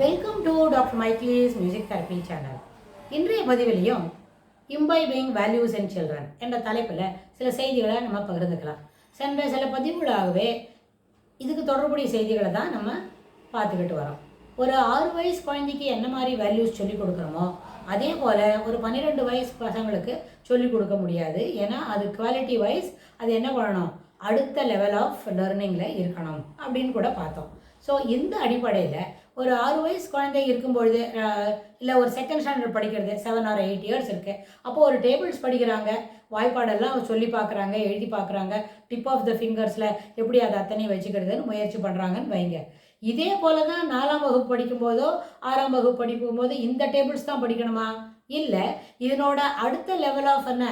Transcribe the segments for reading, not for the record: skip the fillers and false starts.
Welcome to doctor மைக்லீஸ் music therapy channel. இன்றைய பதிவிலையும் இம்பைபிங் வேல்யூஸ் அண்ட் சில்ட்ரன் என்ற தலைப்பில் சில செய்திகளை நம்ம பகிர்ந்துக்கலாம். சென்ற சில பதிவுகளாகவே இதுக்கு தொடர்புடைய செய்திகளை தான் நம்ம பார்த்துக்கிட்டு வரோம். ஒரு 6 வயசு குழந்தைக்கு என்ன மாதிரி வேல்யூஸ் சொல்லிக் கொடுக்குறோமோ அதே போல் ஒரு 12 வயசு பசங்களுக்கு சொல்லிக் கொடுக்க முடியாது. ஏன்னா அது குவாலிட்டி வைஸ் அது என்ன பண்ணணும், அடுத்த லெவல் ஆஃப் லேர்னிங்கில் இருக்கணும் அப்படின்னு கூட பார்த்தோம். ஸோ இந்த அடிப்படையில் ஒரு 6 வயசு குழந்தை இருக்கும்பொழுது இல்லை ஒரு செகண்ட் ஸ்டாண்டர்ட் படிக்கிறது 7 or 8 இயர்ஸ் இருக்குது, அப்போது ஒரு டேபிள்ஸ் படிக்கிறாங்க, வாய்ப்பாடெல்லாம் சொல்லி பார்க்குறாங்க, எழுதி பார்க்குறாங்க, டிப் ஆஃப் த ஃபிங்கர்ஸில் எப்படி அதை அத்தனையும் வச்சுக்கிறதுன்னு முயற்சி பண்ணுறாங்கன்னு வைங்க. இதே போல் தான் 4ஆம் வகுப்பு படிக்கும்போதோ 6ஆம் வகுப்பு படிக்கும்போது இந்த டேபிள்ஸ் தான் படிக்கணுமா? இல்லை, இதனோட அடுத்த லெவல் ஆஃப் என்ன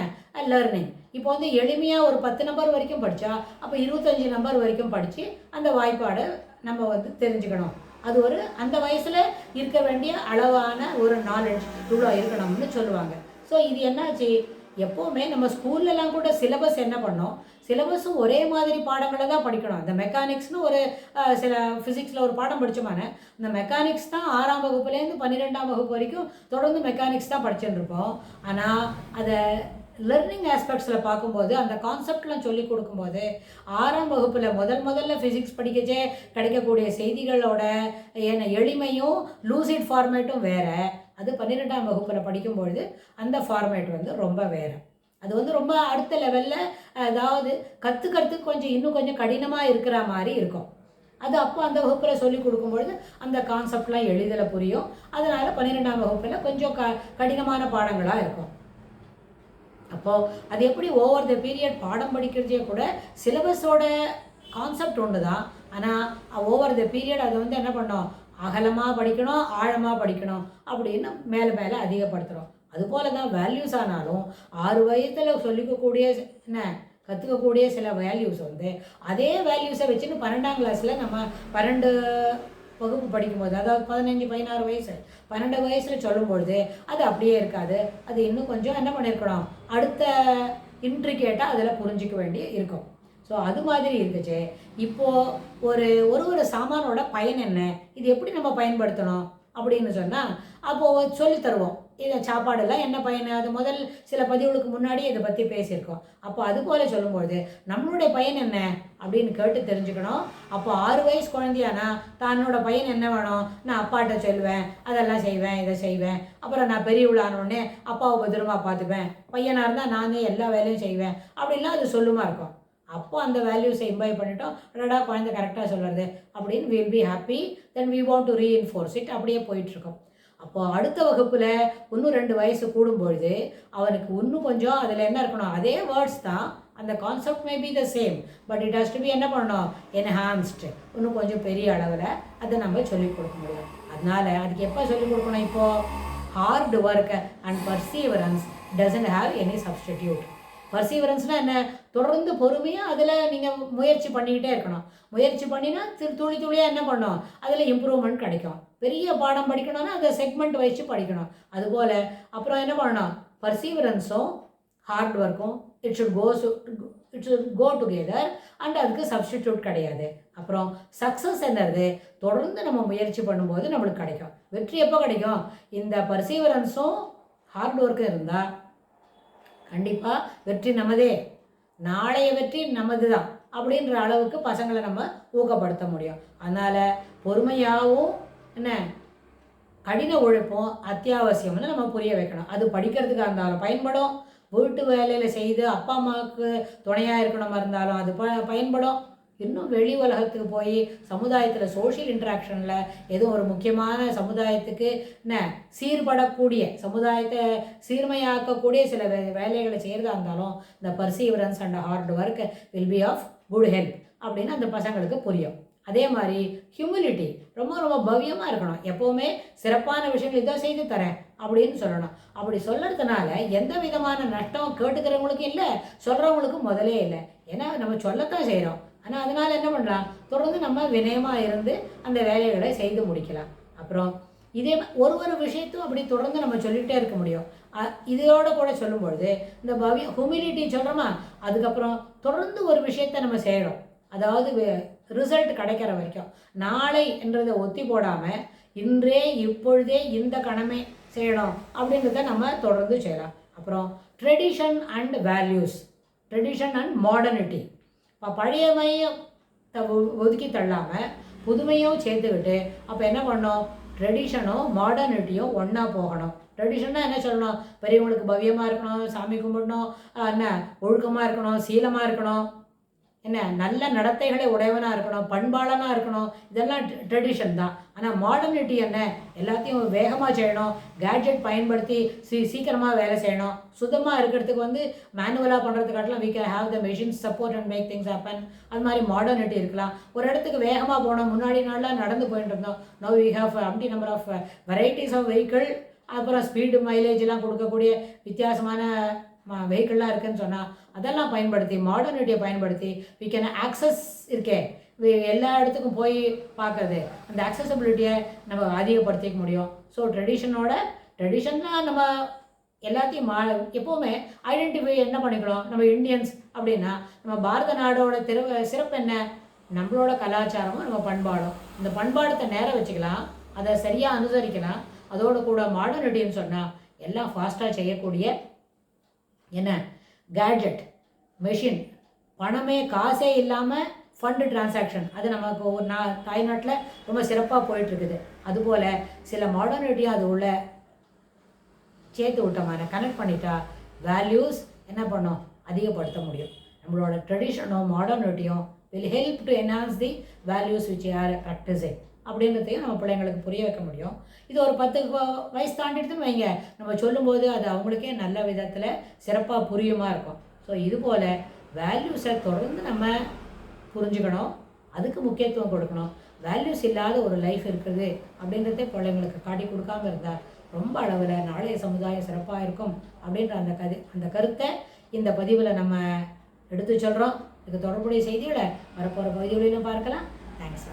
லேர்னிங். இப்போ வந்து எளிமையாக ஒரு 10 நம்பர் வரைக்கும் படித்தா அப்போ 25 நம்பர் வரைக்கும் படித்து அந்த வாய்ப்பாடை நம்ம வந்து தெரிஞ்சுக்கணும். அது ஒரு அந்த வயசில் இருக்க வேண்டிய அளவான ஒரு நாலேஜ் இவ்வளோ இருக்கணும்னு சொல்லுவாங்க. ஸோ இது என்னாச்சு, எப்போவுமே நம்ம ஸ்கூல்லலாம் கூட சிலபஸ் என்ன பண்ணோம், சிலபஸும் ஒரே மாதிரி பாடங்களை தான் படிக்கணும். இந்த மெக்கானிக்ஸ்னு ஒரு சில ஃபிசிக்ஸில் ஒரு பாடம் படித்தோமான இந்த மெக்கானிக்ஸ் தான் 6ஆம் வகுப்புலேருந்து 12ஆம் வகுப்பு வரைக்கும் தொடர்ந்து மெக்கானிக்ஸ் தான் படிச்சுட்டு இருப்போம். ஆனால் அதை லெர்னிங் ஆஸ்பெக்ட்ஸில் பார்க்கும்போது அந்த கான்செப்ட்லாம் சொல்லி கொடுக்கும்போது 6ஆம் வகுப்பில் முதல்ல ஃபிசிக்ஸ் படிக்கச்சே கிடைக்கக்கூடிய செய்திகளோட எளிமையும் லூசிட் ஃபார்மேட்டும் வேறு. அது 12ஆம் வகுப்பில் படிக்கும்பொழுது அந்த ஃபார்மேட் வந்து ரொம்ப வேறு. அது வந்து ரொம்ப அடுத்த லெவலில், அதாவது கற்றுக்கிறதுக்கு கொஞ்சம் இன்னும் கொஞ்சம் கடினமாக இருக்கிற மாதிரி இருக்கும். அது அப்போ அந்த வகுப்பில் சொல்லி கொடுக்கும்பொழுது அந்த கான்செப்ட்லாம் எளிதில் புரியும். அதனால் 12ஆம் வகுப்பில் கொஞ்சம் கடினமான பாடங்களாக இருக்கும். அப்போது அது எப்படி ஓவர் த பீரியட் பாடம் படிக்கிறதே கூட சிலபஸோட கான்செப்ட் ஒன்று தான். ஆனால் ஓவர் த பீரியட் அதை வந்து என்ன பண்ணோம், அகலமாக படிக்கணும், ஆழமாக படிக்கணும் அப்படின்னு மேலே அதிகப்படுத்துகிறோம். அதுபோல் தான் வேல்யூஸ் ஆனாலும் 6 வயதில் சொல்லிக்கக்கூடிய என்ன கற்றுக்கக்கூடிய சில வேல்யூஸ் வந்து அதே வேல்யூஸை வச்சுன்னு 12ஆம் கிளாஸில் நம்ம 12 வகுப்பு படிக்கும்போது, அதாவது 15 16 வயசு 12 வயசில் சொல்லும்பொழுது அது அப்படியே இருக்காது. அது இன்னும் கொஞ்சம் என்ன பண்ணியிருக்கணும், அடுத்த இன்ட்ரிகேட்டாக அதில் புரிஞ்சிக்க வேண்டிய இருக்கும். ஸோ அது மாதிரி இருக்குச்சு. இப்போது ஒரு சாமானோட பயன் என்ன, இது எப்படி நம்ம பயன்படுத்தணும் அப்படின்னு சொன்னால் அப்போது சொல்லித்தருவோம். இதை சாப்பாடெல்லாம் என்ன பயன், அது முதல் சில பதிவுகளுக்கு முன்னாடி இதை பற்றி பேசியிருக்கோம். அப்போ அது போல் சொல்லும்பொழுது நம்மளுடைய பயன் என்ன அப்படின்னு கேட்டு தெரிஞ்சுக்கணும். அப்போ 6 வயசு குழந்தையானா தன்னோட பயன் என்ன வேணும், நான் அப்பாட்ட சொல்லுவேன், அதெல்லாம் செய்வேன், இதை செய்வேன், அப்புறம் நான் பெரியவளானோடனே அப்பாவை பத்திரமா பார்த்துப்பேன், பையனாக இருந்தால் நானே எல்லா வேலையும் செய்வேன் அப்படின்லாம் அது சொல்லுமா இருக்கும். அப்போ அந்த வேல்யூஸை இம்பைப் பண்ணிட்டோம், அடடா குழந்தை கரெக்டாக சொல்கிறது அப்படின்னு will be happy, then we want to reinforce it, அப்படியே போயிட்டுருக்கோம். அப்போது அடுத்த வகுப்பில் இன்னும் 2 வயசு கூடும்பொழுது அவனுக்கு இன்னும் கொஞ்சம் அதில் என்ன இருக்கணும், அதே வேர்ட்ஸ் தான், அந்த concept may be the same, but it has to be என்ன பண்ணணும், என்ஹான்ஸ்டு, இன்னும் கொஞ்சம் பெரிய அளவில் அதை நம்ம சொல்லிக் கொடுக்க முடியும். அதனால் அதுக்கு எப்போ சொல்லிக் கொடுக்கணும், இப்போது hard work and perseverance doesn't have any substitute. பர்சீவரன்ஸ்னால் என்ன, தொடர்ந்து பொறுமையாக அதில் நீங்கள் முயற்சி பண்ணிக்கிட்டே இருக்கணும். முயற்சி பண்ணினா துளியாக என்ன பண்ணணும், அதில் இம்ப்ரூவ்மெண்ட் கிடைக்கும். பெரிய பாடம் படிக்கணும்னா அதை செக்மெண்ட் வச்சு படிக்கணும். அதுபோல் அப்புறம் என்ன பண்ணணும், பர்சீவரன்ஸும் ஹார்ட் ஒர்க்கும் it should go together and அதுக்கு சப்ஸ்டிடியூட் கிடையாது. அப்புறம் சக்ஸஸ் என்னது, தொடர்ந்து நம்ம முயற்சி பண்ணும்போது நம்மளுக்கு கிடைக்கும். வெற்றி எப்போ கிடைக்கும், இந்த பர்சீவரன்ஸும் ஹார்ட் ஒர்க்கும் இருந்தால் கண்டிப்பாக வெற்றி நமதே, நாளைய வெற்றி நமது தான் அப்படின்ற அளவுக்கு பசங்களை நம்ம ஊக்கப்படுத்த முடியும். அதனால் பொறுமையாகவும் என்ன கடின உழைப்பும் அத்தியாவசியம்னு நம்ம புரிய வைக்கணும். அது படிக்கிறதுக்காக இருந்தாலும் பயன்படும், வீட்டு வேலையில் செய்து அப்பா அம்மாவுக்கு துணையாக இருக்கணுமா இருந்தாலும் அது பயன்படும். இன்னும் வெளி உலகத்துக்கு போய் சமுதாயத்தில் சோஷியல் இன்ட்ராக்ஷனில் எதுவும் ஒரு முக்கியமான சமுதாயத்துக்கு என்ன சீர்படக்கூடிய, சமுதாயத்தை சீர்மையாக்கக்கூடிய சில வேலைகளை செய்கிறதா இருந்தாலும் இந்த perseverance and hard work will be of good help அப்படின்னு அந்த பசங்களுக்கு புரியும். அதே மாதிரி ஹியூமிலிட்டி ரொம்ப ரொம்ப பவ்யமாக இருக்கணும். எப்போவுமே சிறப்பான விஷயங்கள் இதை செய்து தரேன் அப்படின்னு சொல்லணும். அப்படி சொல்கிறதுனால எந்த விதமான நஷ்டம் கேட்டுக்கிறவங்களுக்கும் இல்லை, சொல்கிறவங்களுக்கும் முதலே இல்லை. ஏன்னா நம்ம சொல்லத்தான் செய்கிறோம். ஆனால் அதனால் என்ன பண்ணலாம், தொடர்ந்து நம்ம வினயமாக இருந்து அந்த வேலைகளை செய்து முடிக்கலாம். அப்புறம் இதே ஒரு விஷயத்தும் அப்படி தொடர்ந்து நம்ம சொல்லிகிட்டே இருக்க முடியும். இதோட கூட சொல்லும்பொழுது இந்த ஹியூமிலிட்டி சொல்கிறோமா, அதுக்கப்புறம் தொடர்ந்து ஒரு விஷயத்தை நம்ம செய்கிறோம். அதாவது ரிசல்ட் கிடைக்கிற வரைக்கும் நாளை என்றதை ஒத்தி போடாமல் இன்றே இப்பொழுதே இந்த கணமே செய்யணும் அப்படின்றத நம்ம தொடர்ந்து செய்யலாம். அப்புறம் tradition and values, tradition and modernity. இப்போ பழையமையும் ஒதுக்கி தள்ளாமல் புதுமையும் சேர்த்துக்கிட்டு அப்போ என்ன பண்ணோம், ட்ரெடிஷனும் மாடர்னிட்டியும் ஒன்றா போகணும். ட்ரெடிஷன்னா என்ன சொல்லணும், பெரியவங்களுக்கு பவ்யமாக இருக்கணும், சாமி கும்பிடணும், என்ன ஒழுக்கமாக இருக்கணும், சீலமாக இருக்கணும், என்ன நல்ல நடத்தைகளை உடையவனாக இருக்கணும், பண்பாளனாக இருக்கணும், இதெல்லாம் ட்ரெடிஷன் தான். ஆனால் மாடர்னிட்டி என்ன, எல்லாத்தையும் வேகமாக செய்யணும், கேட்ஜெட் பயன்படுத்தி சீக்கிரமாக வேலை செய்யணும், சுத்தமாக இருக்கிறதுக்கு வந்து மேனுவலாக பண்ணுறதுக்காட்டிலும் we can have the machines support and make things happen. அது மாதிரி மாடர்னிட்டி இருக்கலாம். ஒரு இடத்துக்கு வேகமாக போனோம், முன்னாடி நாளில் நடந்து போயிட்டு இருந்தோம், now we have empty number of varieties of vehicle, அப்புறம் ஸ்பீடு மைலேஜெலாம் கொடுக்கக்கூடிய வித்தியாசமான வெஹிக்கிள்லாம் இருக்குதுன்னு சொன்னால் அதெல்லாம் பயன்படுத்தி மாடர்னிட்டியை பயன்படுத்தி we can access இருக்கே, எல்லா இடத்துக்கும் போய் பார்க்குறது, அந்த accessibility-யை நம்ம அதிகப்படுத்திக்க முடியும். ஸோ ட்ரெடிஷன்லாம் நம்ம எல்லாத்தையும் எப்போவுமே ஐடென்டிஃபை என்ன பண்ணிக்கணும், நம்ம இந்தியன்ஸ் அப்படின்னா நம்ம பாரத நாடோட சிறப்பு என்ன, நம்மளோட கலாச்சாரமும் நம்ம பண்பாடும். இந்த பண்பாடத்தை நேரம் வச்சுக்கலாம், அதை சரியாக அனுசரிக்கலாம். அதோடு கூட மாடர்னிட்டின்னு சொன்னால் எல்லாம் ஃபாஸ்ட்டாக செய்யக்கூடிய என்ன கேட்ஜெட், மெஷின், பணமே காசே இல்லாமல் ஃபண்டு டிரான்சாக்ஷன், அது நமக்கு ஒரு தாய்நாட்டில் ரொம்ப சிறப்பாக போயிட்டுருக்குது. அதுபோல் சில மாடர்னிட்டியும் அது உள்ள சேர்த்து விட்டமான கனெக்ட் பண்ணிட்டா வேல்யூஸ் என்ன பண்ணோம், அதிகப்படுத்த முடியும். நம்மளோட ட்ரெடிஷனும் மாடர்னிட்டியும் will help to enhance the values which you are practicing அப்படின்றதையும் நம்ம பிள்ளைங்களுக்கு புரிய வைக்க முடியும். இது ஒரு 10 வயசு தாண்டிடுதுன்னு வைங்க, நம்ம சொல்லும்போது அது அவங்களுக்கே நல்ல விதத்தில் சிறப்பாக புரியுமா இருக்கும். ஸோ இதுபோல் வேல்யூஸை தொடர்ந்து நம்ம புரிஞ்சுக்கணும், அதுக்கு முக்கியத்துவம் கொடுக்கணும். வேல்யூஸ் இல்லாத ஒரு லைஃப் இருக்குது அப்படின்றதே பிள்ளைங்களுக்கு காட்டி கொடுக்காம இருந்தால் ரொம்ப அளவில் நாளைய சமுதாயம் சிறப்பாக இருக்கும் அப்படின்ற அந்த கருத்தை இந்த பதிவில் நம்ம எடுத்து சொல்கிறோம். இதுக்கு தொடர்புடைய செய்திகளை வரப்போகிற பகுதிகளிலும் பார்க்கலாம். தேங்க்ஸ்.